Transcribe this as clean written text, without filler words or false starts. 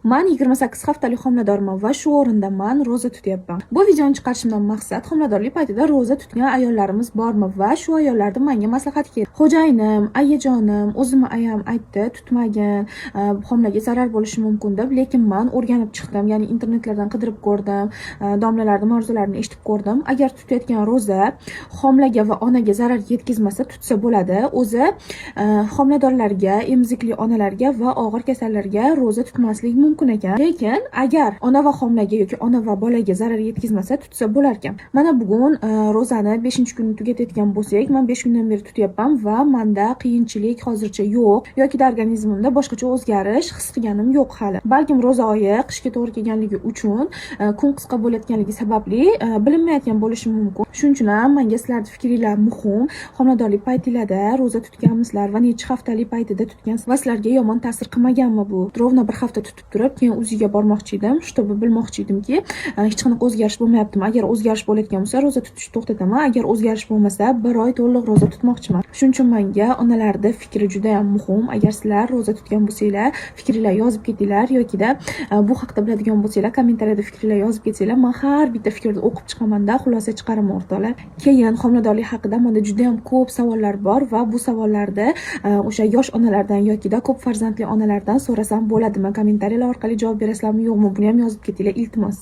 Man 28 haftalik homiladorman va shu o'rinda man roza tutyapman. Bu videoni chiqarishimdan maqsad homiladorlik paytida roza tutgan ayollarimiz bormi va shu ayollarni menga maslahat kerak. Xo'jayinim, ayajonim, o'zimni ayam aytdi, tutmagin, homilaga zarar bo'lishi mumkin deb, lekin men o'rganib chiqdim, ya'ni internetlardan qidirib ko'rdim, domlalarning ma'ruzalarini eshitib ko'rdim. Agar tutayotgan roza homilaga va onaga zarar yetkazmasa tutsa bo'ladi. O'zi homiladorlarga, emizikli onalarga va og'ir kasallarga roza tutmaslik mumkin ekan. Lekin agar ona va homilaga yoki ona va bolaga zarar yetkazmasa tutsa bo'lar ekan. Mana bugun rozani 5-kunni tugatayotgan bo'lsak, men 5 kundan beri tutyapman va menda qiyinchilik hozircha yo'q yoki organizmimda boshqacha o'zgarish his qilganim yo'q hali. Balkim roza oyi qishga to'g'ri kelganligi uchun kun qisqa bo'layotganligi sababli bilinmayotgan bo'lishi mumkin. Shuning uchun ham menga sizlarning fikringlar muhim. Homiladorlik paytingizda roza tutganmisizlar va necha haftalik paytida tutgansiz va sizlarga yomon ta'sir qilmaganmi bu? Rovna bir hafta tutib turib, keyin uziga bormoqchi edim. Shtobi bilmoqchi edimki, hech qanaqa o'zgarish bo'lmayaptimi? Agar o'zgarish bo'layotgan bo'lsa, roza tutishni to'xtataman. Agar o'zgarish bo'lmasa, 1 oy to'liq roza tutmoqchiman. Shuning uchun menga onalarda fikri juda ham muhim. Agar sizlar roza tutgan bo'lsanglar, fikringlar yozib ketinglar yoki-da bu haqda biladigan bo'lsanglar, kommentariyada fikringlar yozib ketsanglar, men har bitta fikrni o'qib chiqamanda, xulosa chiqaraman o'rtoqlar. Keyin homiladorlik haqida menda juda ham ko'p savollar bor va bu savollarda o'sha yosh onalardan yoki-da ko'p farzandli onalardan so'rasam bo'ladimi? Kommentariyalar orqali javob berasizlarmi, yo'qmi? Buni ham yozib ketinglar, iltimos.